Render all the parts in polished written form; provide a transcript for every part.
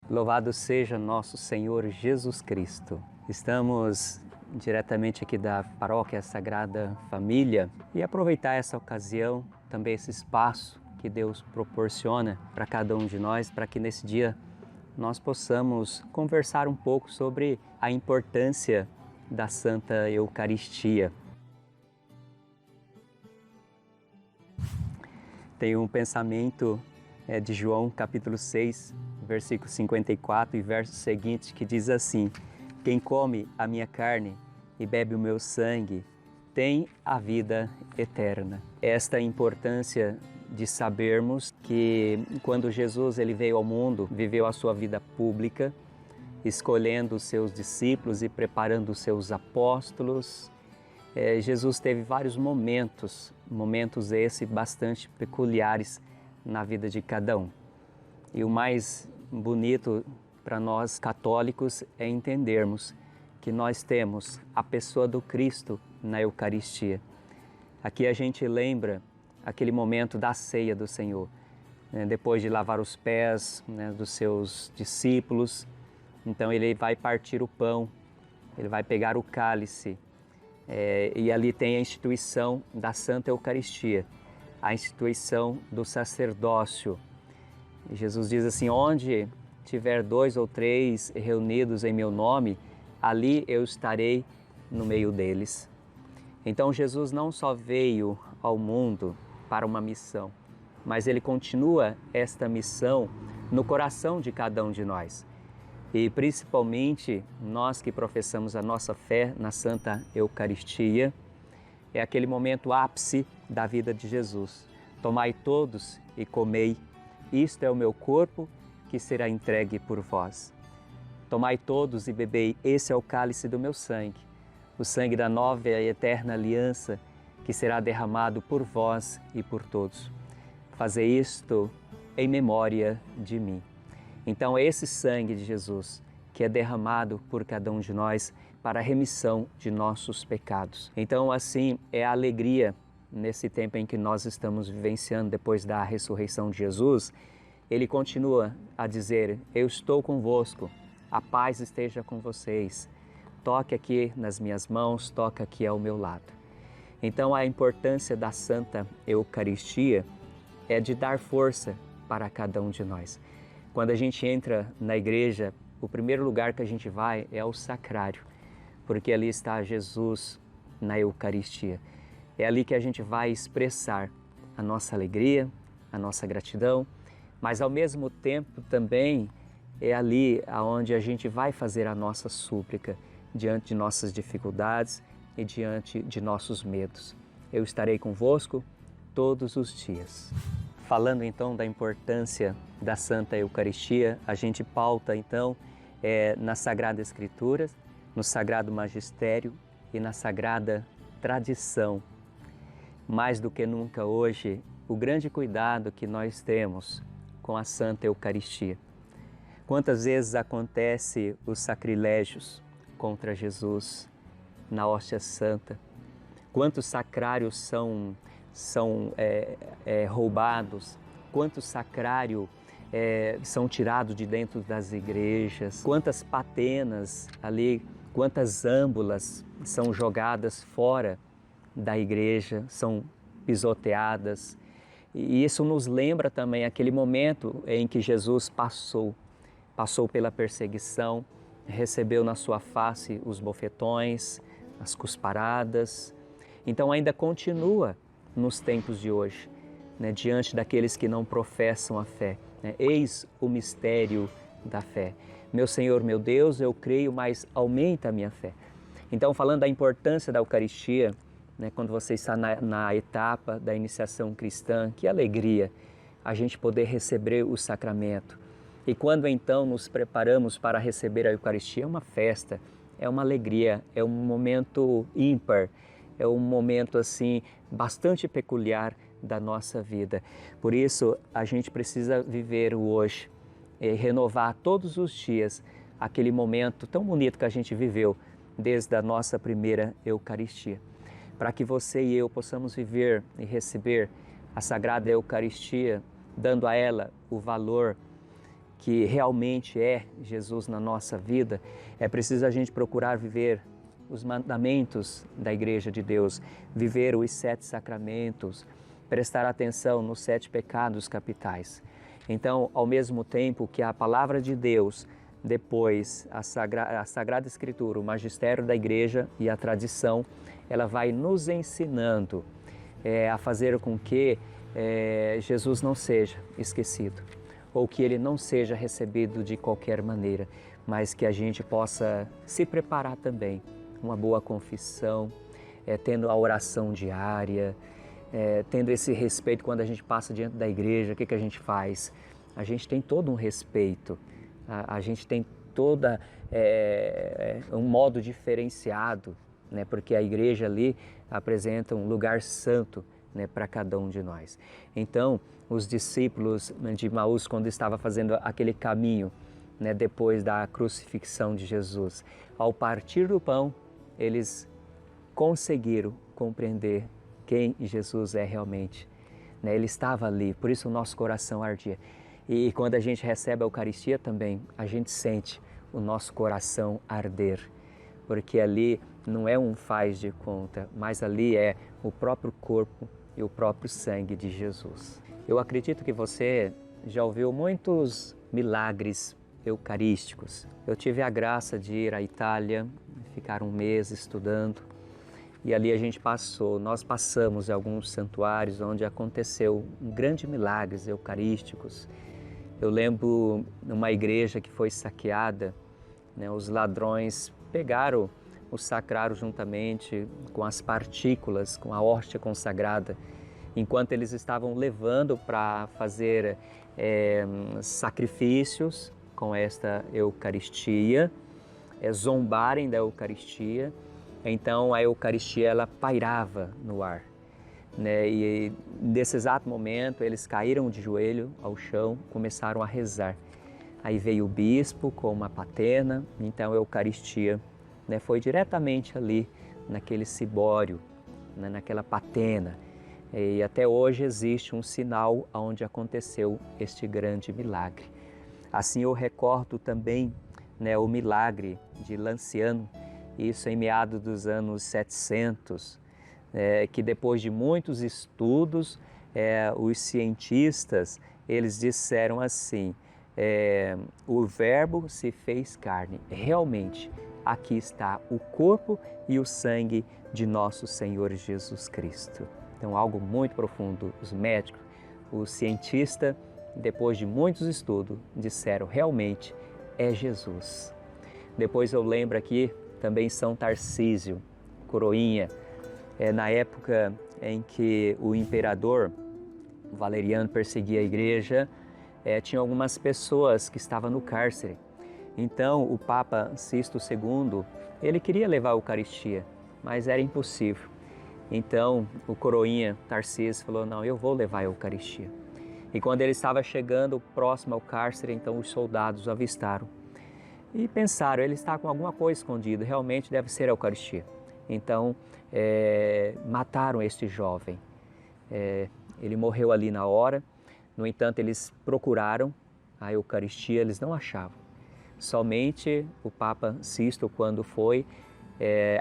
Louvado seja nosso Senhor Jesus Cristo. Estamos diretamente aqui da Paróquia Sagrada Família e aproveitar essa ocasião, também esse espaço que Deus proporciona para cada um de nós, para que nesse dia nós possamos conversar um pouco sobre a importância da Santa Eucaristia. Tem um pensamento de João capítulo 6, versículo 54 e versos seguintes, que diz assim: quem come a minha carne e bebe o meu sangue tem a vida eterna. Esta é a importância de sabermos que quando Jesus ele veio ao mundo, viveu a sua vida pública, escolhendo os seus discípulos e preparando os seus apóstolos. Jesus teve vários momentos esses bastante peculiares na vida de cada um. E o mais bonito para nós católicos é entendermos que nós temos a pessoa do Cristo na Eucaristia. Aqui a gente lembra aquele momento da ceia do Senhor, depois de lavar os pés dos seus discípulos. Então ele vai partir o pão, ele vai pegar o cálice, e ali tem a instituição da Santa Eucaristia, a instituição do sacerdócio. E Jesus diz assim: onde tiver 2 ou 3 reunidos em meu nome, ali eu estarei no meio deles. Então Jesus não só veio ao mundo para uma missão, mas ele continua esta missão no coração de cada um de nós. E principalmente nós que professamos a nossa fé na Santa Eucaristia, é aquele momento ápice da vida de Jesus. Tomai todos e comei, isto é o meu corpo que será entregue por vós. Tomai todos e bebei, esse é o cálice do meu sangue, o sangue da nova e eterna aliança que será derramado por vós e por todos. Fazei isto em memória de mim. Então é esse sangue de Jesus que é derramado por cada um de nós para a remissão de nossos pecados. Então assim é a alegria nesse tempo em que nós estamos vivenciando depois da ressurreição de Jesus. Ele continua a dizer: eu estou convosco, a paz esteja com vocês. Toque aqui nas minhas mãos, toque aqui ao meu lado. Então a importância da Santa Eucaristia é de dar força para cada um de nós. Quando a gente entra na igreja, o primeiro lugar que a gente vai é ao sacrário, porque ali está Jesus na Eucaristia. É ali que a gente vai expressar a nossa alegria, a nossa gratidão, mas ao mesmo tempo também é ali onde a gente vai fazer a nossa súplica diante de nossas dificuldades e diante de nossos medos. Eu estarei convosco todos os dias. Falando então da importância da Santa Eucaristia, a gente pauta então na Sagrada Escritura, no Sagrado Magistério e na Sagrada Tradição. Mais do que nunca hoje, o grande cuidado que nós temos com a Santa Eucaristia. Quantas vezes acontece os sacrilégios contra Jesus na hóstia santa? Quantos sacrários são roubados? Quantos sacrários são tirados de dentro das igrejas? Quantas patenas ali, quantas âmbulas são jogadas fora da igreja, são pisoteadas? E isso nos lembra também aquele momento em que Jesus passou pela perseguição, recebeu na sua face os bofetões, as cusparadas. Então ainda continua nos tempos de hoje, diante daqueles que não professam a fé. Eis o mistério da fé. Meu Senhor, meu Deus, eu creio, mas aumenta a minha fé. Então, falando da importância da Eucaristia, quando você está na etapa da iniciação cristã, que alegria a gente poder receber o sacramento. E quando então nos preparamos para receber a Eucaristia, é uma festa, é uma alegria, é um momento ímpar, é um momento assim bastante peculiar da nossa vida. Por isso a gente precisa viver o hoje, renovar todos os dias aquele momento tão bonito que a gente viveu desde a nossa primeira Eucaristia. Para que você e eu possamos viver e receber a Sagrada Eucaristia, dando a ela o valor que realmente é Jesus na nossa vida, é preciso a gente procurar viver os mandamentos da Igreja de Deus, viver os 7 sacramentos, prestar atenção nos 7 pecados capitais. Então, ao mesmo tempo que a palavra de Deus, depois a Sagrada Escritura, o magistério da Igreja e a tradição, ela vai nos ensinando a fazer com que Jesus não seja esquecido, ou que ele não seja recebido de qualquer maneira, mas que a gente possa se preparar também, uma boa confissão, tendo a oração diária, tendo esse respeito quando a gente passa diante da igreja. O que a gente faz? A gente tem todo um respeito, a gente tem toda um modo diferenciado, né? Porque a igreja ali apresenta um lugar santo, né, para cada um de nós. Então, os discípulos de Emaús, quando estava fazendo aquele caminho, né, depois da crucifixão de Jesus, ao partir do pão, eles conseguiram compreender quem Jesus é realmente, né? Ele estava ali, por isso o nosso coração ardia. E quando a gente recebe a Eucaristia também, a gente sente o nosso coração arder, porque ali não é um faz de conta, mas ali é o próprio corpo e o próprio sangue de Jesus. Eu acredito que você já ouviu muitos milagres eucarísticos. Eu tive a graça de ir à Itália, ficar um mês estudando, e ali nós passamos em alguns santuários onde aconteceu grandes milagres eucarísticos. Eu lembro numa igreja que foi saqueada, né, os ladrões pegaram o sacrário juntamente com as partículas, com a hóstia consagrada, enquanto eles estavam levando para fazer sacrifícios com esta Eucaristia, zombarem da Eucaristia. Então a Eucaristia ela pairava no ar, né? E nesse exato momento eles caíram de joelho ao chão, começaram a rezar. Aí veio o bispo com uma patena, então a Eucaristia, né, foi diretamente ali naquele cibório, né, naquela patena. E até hoje existe um sinal onde aconteceu este grande milagre. Assim eu recordo também, né, o milagre de Lanciano, isso em meados dos anos 700, que depois de muitos estudos, os cientistas, eles disseram assim, o verbo se fez carne. Realmente, aqui está o corpo e o sangue de nosso Senhor Jesus Cristo. Então, algo muito profundo. Os médicos, o cientista, depois de muitos estudos, disseram realmente é Jesus. Depois eu lembro aqui também São Tarcísio, coroinha, na época em que o imperador Valeriano perseguia a igreja, tinha algumas pessoas que estavam no cárcere. Então o Papa Sisto II, ele queria levar a Eucaristia, mas era impossível. Então o coroinha Tarcísio falou, não, eu vou levar a Eucaristia. E quando ele estava chegando próximo ao cárcere, então os soldados o avistaram. E pensaram, ele está com alguma coisa escondida, realmente deve ser a Eucaristia. Então mataram este jovem. Ele morreu ali na hora. No entanto, eles procuraram a Eucaristia, eles não achavam. Somente o Papa Sisto, quando foi,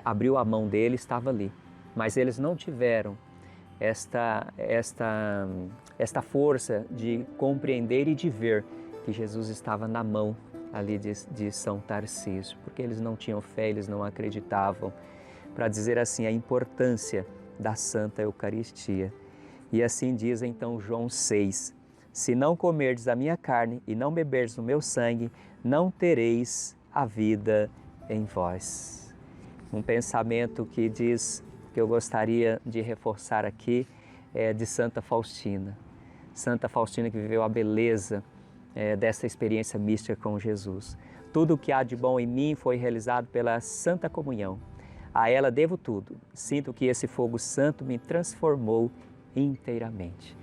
abriu a mão dele, estava ali. Mas eles não tiveram esta força de compreender e de ver que Jesus estava na mão ali de São Tarcísio, porque eles não tinham fé, eles não acreditavam, para dizer assim a importância da Santa Eucaristia. E assim diz então João 6, se não comerdes a minha carne e não beberdes o meu sangue, não tereis a vida em vós. Um pensamento que diz, que eu gostaria de reforçar aqui, é de Santa Faustina. Santa Faustina que viveu a beleza dessa experiência mística com Jesus. Tudo o que há de bom em mim foi realizado pela Santa Comunhão. A ela devo tudo. Sinto que esse fogo santo me transformou inteiramente.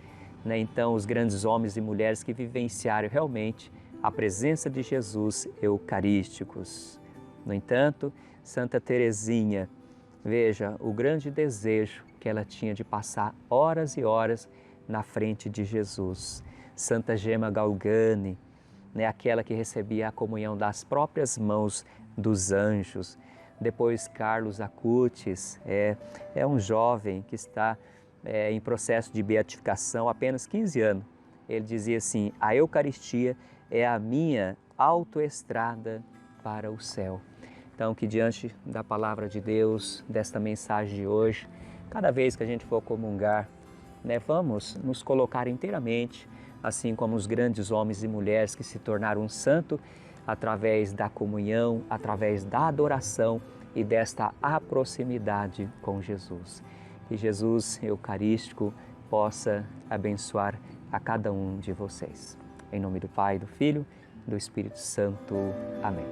Então, os grandes homens e mulheres que vivenciaram realmente a presença de Jesus eucarísticos. No entanto, Santa Teresinha, veja o grande desejo que ela tinha de passar horas e horas na frente de Jesus. Santa Gema Galgani, né, aquela que recebia a comunhão das próprias mãos dos anjos. Depois Carlos Acutis é um jovem que está em processo de beatificação há apenas 15 anos. Ele dizia assim: a Eucaristia é a minha autoestrada para o céu. Então, que diante da palavra de Deus, desta mensagem de hoje, cada vez que a gente for comungar, né, vamos nos colocar inteiramente, assim como os grandes homens e mulheres que se tornaram um santo através da comunhão, através da adoração e desta proximidade com Jesus. Que Jesus Eucarístico possa abençoar a cada um de vocês. Em nome do Pai, do Filho e do Espírito Santo. Amém.